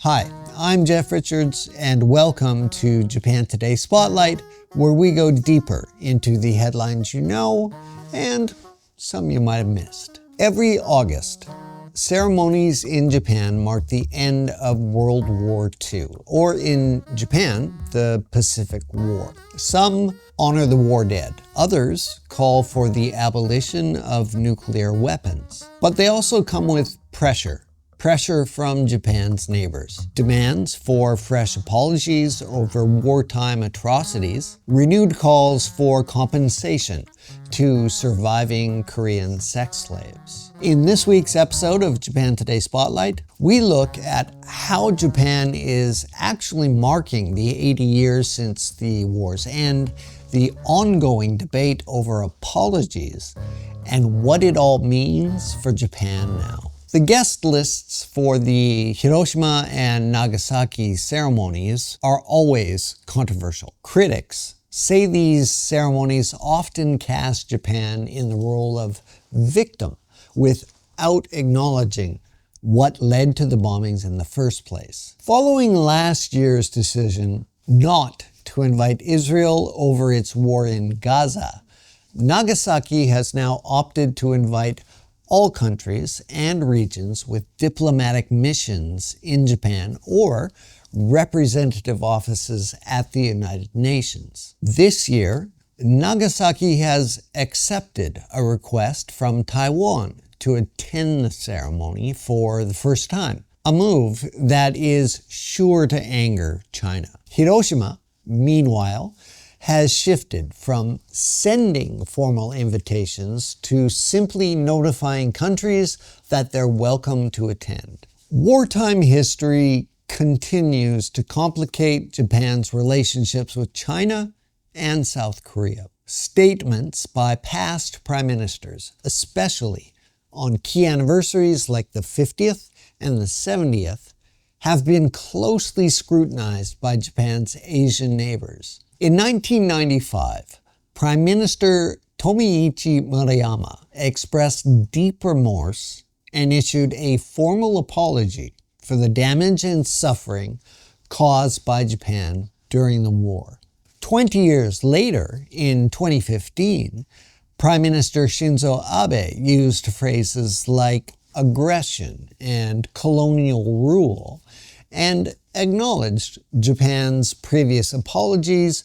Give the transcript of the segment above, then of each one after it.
Hi, I'm Jeff Richards, and welcome to Japan Today Spotlight, where we go deeper into the headlines you know and some you might have missed. Every August, ceremonies in Japan mark the end of World War II, or in Japan, the Pacific War. Some honor the war dead. Others call for the abolition of nuclear weapons. But they also come with pressure from Japan's neighbors, demands for fresh apologies over wartime atrocities, renewed calls for compensation to surviving Korean sex slaves. In this week's episode of Japan Today Spotlight, we look at how Japan is actually marking the 80 years since the war's end, the ongoing debate over apologies, and what it all means for Japan now. The guest lists for the Hiroshima and Nagasaki ceremonies are always controversial. Critics say these ceremonies often cast Japan in the role of victim without acknowledging what led to the bombings in the first place. Following last year's decision not to invite Israel over its war in Gaza, Nagasaki has now opted to invite all countries and regions with diplomatic missions in Japan or representative offices at the United Nations. This year, Nagasaki has accepted a request from Taiwan to attend the ceremony for the first time, a move that is sure to anger China. Hiroshima, meanwhile, has shifted from sending formal invitations to simply notifying countries that they're welcome to attend. Wartime history continues to complicate Japan's relationships with China and South Korea. Statements by past prime ministers, especially on key anniversaries like the 50th and the 70th, have been closely scrutinized by Japan's Asian neighbors. In 1995, Prime Minister Tomoichi Murayama expressed deep remorse and issued a formal apology for the damage and suffering caused by Japan during the war. 20 years later, in 2015, Prime Minister Shinzo Abe used phrases like aggression and colonial rule and acknowledged Japan's previous apologies,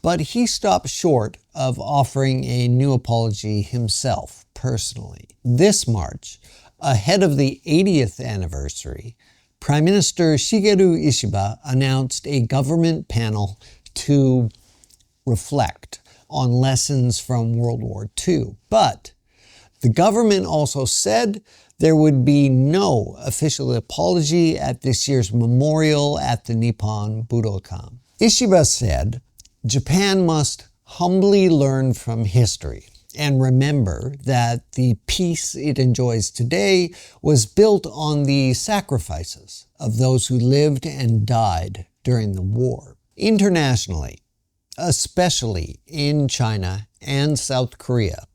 but he stopped short of offering a new apology himself personally. This March, ahead of the 80th anniversary, Prime Minister Shigeru Ishiba announced a government panel to reflect on lessons from World War II. But the government also said there would be no official apology at this year's memorial at the Nippon Budokan. Ishiba said, Japan must humbly learn from history and remember that the peace it enjoys today was built on the sacrifices of those who lived and died during the war. Internationally, especially in China and South Korea,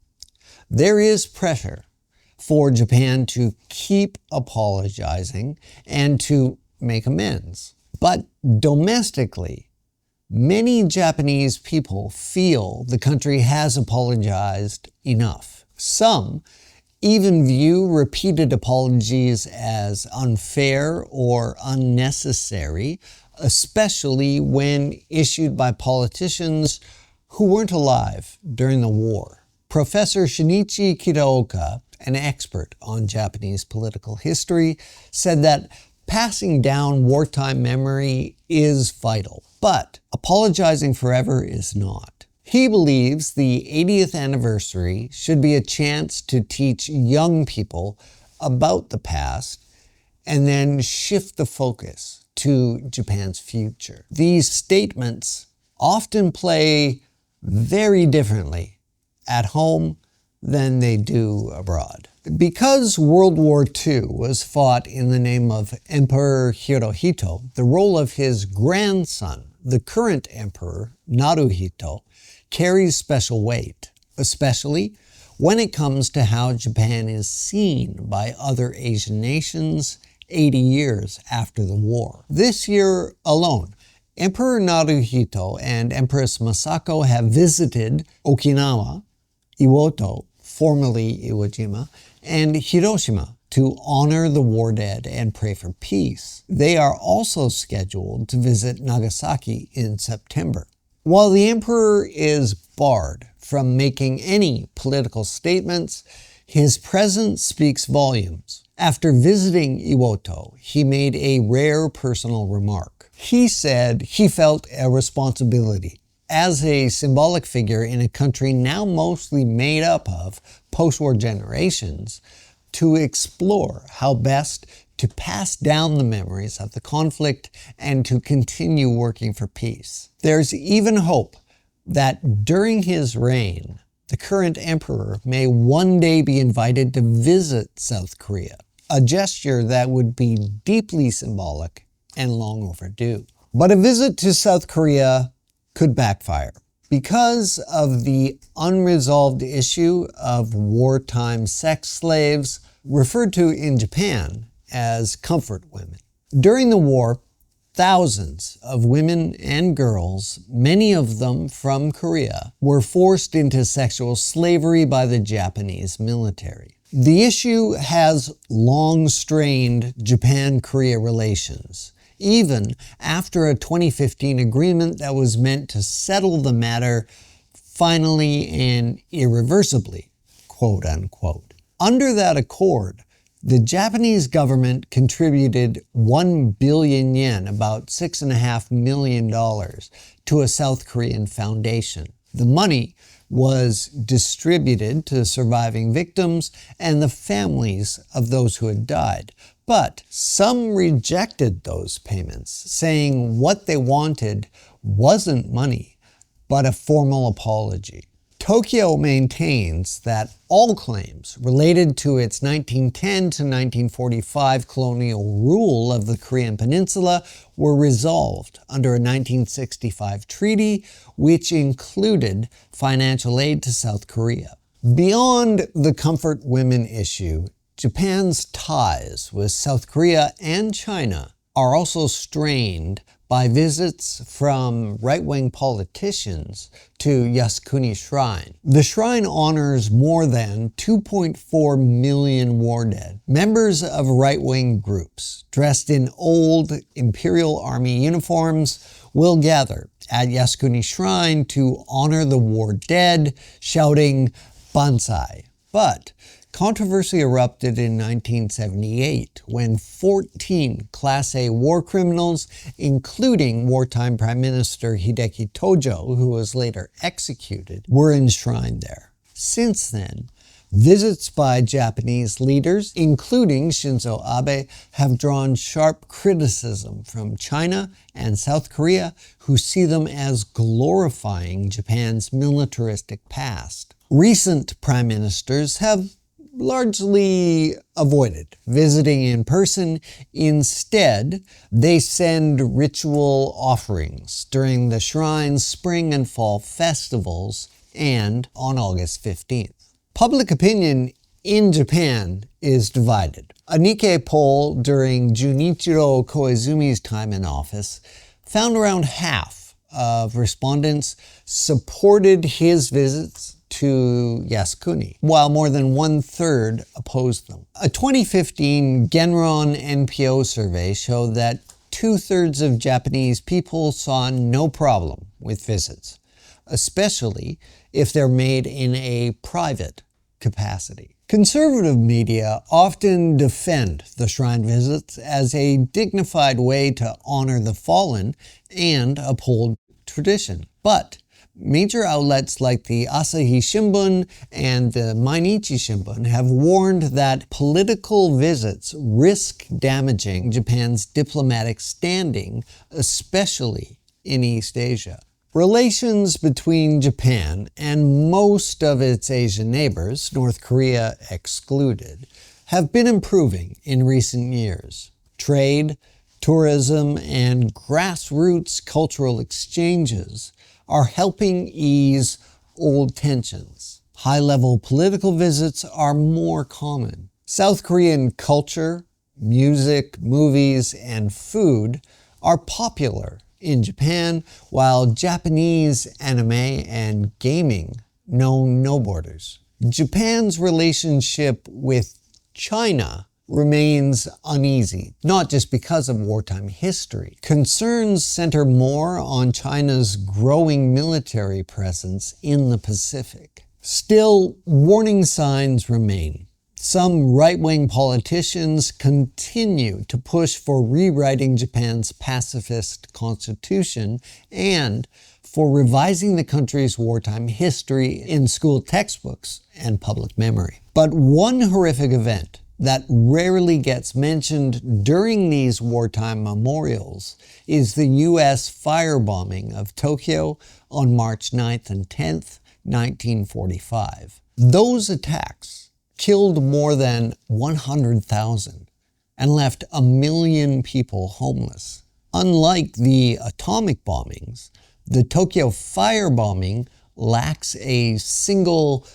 there is pressure for Japan to keep apologizing and to make amends. But domestically, many Japanese people feel the country has apologized enough. Some even view repeated apologies as unfair or unnecessary, especially when issued by politicians who weren't alive during the war. Professor Shinichi Kitaoka, an expert on Japanese political history, said that passing down wartime memory is vital, but apologizing forever is not. He believes the 80th anniversary should be a chance to teach young people about the past and then shift the focus to Japan's future. These statements often play very differently at home than they do abroad. Because World War II was fought in the name of Emperor Hirohito, the role of his grandson, the current emperor, Naruhito, carries special weight, especially when it comes to how Japan is seen by other Asian nations 80 years after the war. This year alone, Emperor Naruhito and Empress Masako have visited Okinawa, Iwoto, formerly Iwo Jima, and Hiroshima to honor the war dead and pray for peace. They are also scheduled to visit Nagasaki in September. While the emperor is barred from making any political statements, his presence speaks volumes. After visiting Iwoto, he made a rare personal remark. He said he felt a responsibility as a symbolic figure in a country now mostly made up of post-war generations to explore how best to pass down the memories of the conflict and to continue working for peace. There's even hope that during his reign, the current emperor may one day be invited to visit South Korea, a gesture that would be deeply symbolic and long overdue. But a visit to South Korea could backfire because of the unresolved issue of wartime sex slaves, referred to in Japan as comfort women. During the war, thousands of women and girls, many of them from Korea, were forced into sexual slavery by the Japanese military. The issue has long strained Japan-Korea relations, even after a 2015 agreement that was meant to settle the matter finally and irreversibly, quote unquote. Under that accord, the Japanese government contributed 1 billion yen, about $6.5 million, to a South Korean foundation. The money was distributed to surviving victims and the families of those who had died. But some rejected those payments, saying what they wanted wasn't money, but a formal apology. Tokyo maintains that all claims related to its 1910 to 1945 colonial rule of the Korean Peninsula were resolved under a 1965 treaty, which included financial aid to South Korea. Beyond the comfort women issue, Japan's ties with South Korea and China are also strained by visits from right-wing politicians to Yasukuni Shrine. The shrine honors more than 2.4 million war dead. Members of right-wing groups dressed in old Imperial Army uniforms will gather at Yasukuni Shrine to honor the war dead, shouting "Banzai." But controversy erupted in 1978 when 14 Class A war criminals, including wartime Prime Minister Hideki Tojo, who was later executed, were enshrined there. Since then, visits by Japanese leaders, including Shinzo Abe, have drawn sharp criticism from China and South Korea, who see them as glorifying Japan's militaristic past. Recent prime ministers have largely avoided visiting in person. Instead, they send ritual offerings during the shrine's spring and fall festivals and on August 15th. Public opinion in Japan is divided. A Nikkei poll during Junichiro Koizumi's time in office found around half of respondents supported his visits to Yasukuni, while more than 1/3 opposed them. A 2015 Genron NPO survey showed that 2/3 of Japanese people saw no problem with visits, especially if they're made in a private capacity. Conservative media often defend the shrine visits as a dignified way to honor the fallen and uphold tradition. But major outlets like the Asahi Shimbun and the Mainichi Shimbun have warned that political visits risk damaging Japan's diplomatic standing, especially in East Asia. Relations between Japan and most of its Asian neighbors, North Korea excluded, have been improving in recent years. Trade, tourism, and grassroots cultural exchanges are helping ease old tensions. High-level political visits are more common. South Korean culture, music, movies, and food are popular in Japan, while Japanese anime and gaming know no borders. Japan's relationship with China remains uneasy, not just because of wartime history. Concerns center more on China's growing military presence in the Pacific. Still, warning signs remain. Some right-wing politicians continue to push for rewriting Japan's pacifist constitution and for revising the country's wartime history in school textbooks and public memory. But one horrific event that rarely gets mentioned during these wartime memorials is the US firebombing of Tokyo on March 9th and 10th, 1945. Those attacks killed more than 100,000 and left 1 million people homeless. Unlike the atomic bombings, the Tokyo firebombing lacks a single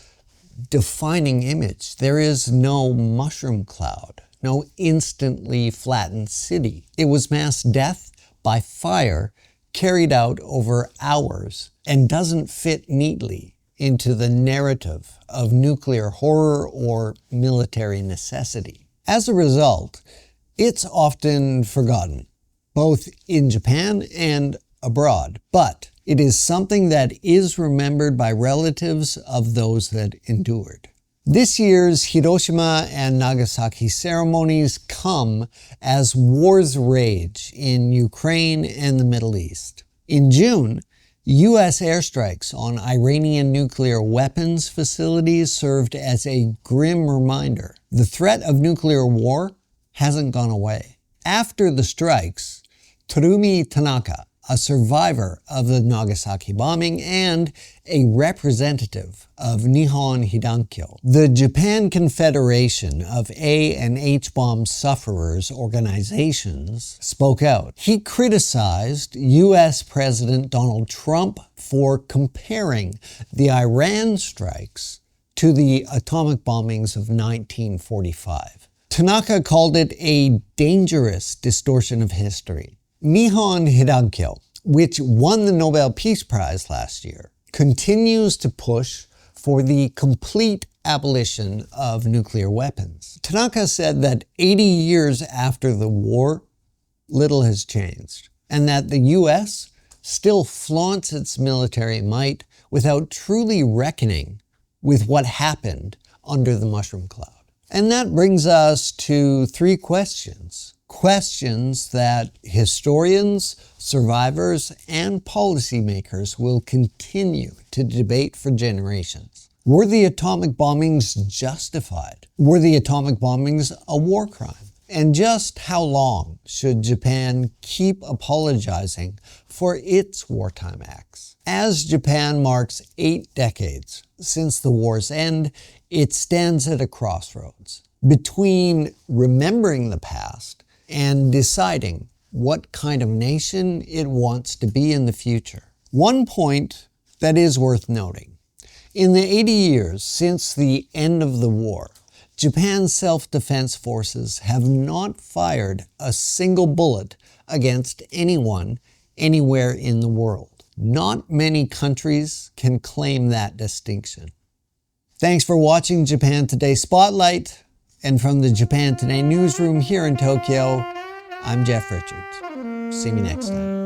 defining image. There is no mushroom cloud, no instantly flattened city. It was mass death by fire carried out over hours and doesn't fit neatly into the narrative of nuclear horror or military necessity. As a result, it's often forgotten, both in Japan and abroad, but it is something that is remembered by relatives of those that endured. This year's Hiroshima and Nagasaki ceremonies come as wars rage in Ukraine and the Middle East. In June, U.S. airstrikes on Iranian nuclear weapons facilities served as a grim reminder. The threat of nuclear war hasn't gone away. After the strikes, Terumi Tanaka, a survivor of the Nagasaki bombing and a representative of Nihon Hidankyo, the Japan Confederation of A and H bomb sufferers organizations, spoke out. He criticized U.S. President Donald Trump for comparing the Iran strikes to the atomic bombings of 1945. Tanaka called it a dangerous distortion of history. Nihon Hidankyo, which won the Nobel Peace Prize last year, continues to push for the complete abolition of nuclear weapons. Tanaka said that 80 years after the war, little has changed, and that the US still flaunts its military might without truly reckoning with what happened under the mushroom cloud. And that brings us to 3 questions. Questions that historians, survivors, and policymakers will continue to debate for generations. Were the atomic bombings justified? Were the atomic bombings a war crime? And just how long should Japan keep apologizing for its wartime acts? As Japan marks 8 decades since the war's end, it stands at a crossroads between remembering the past and deciding what kind of nation it wants to be in the future. One point that is worth noting: in the 80 years since the end of the war, Japan's self-defense forces have not fired a single bullet against anyone, anywhere in the world. Not many countries can claim that distinction. Thanks for watching Japan Today Spotlight. And from the Japan Today newsroom here in Tokyo, I'm Jeff Richards. See me next time.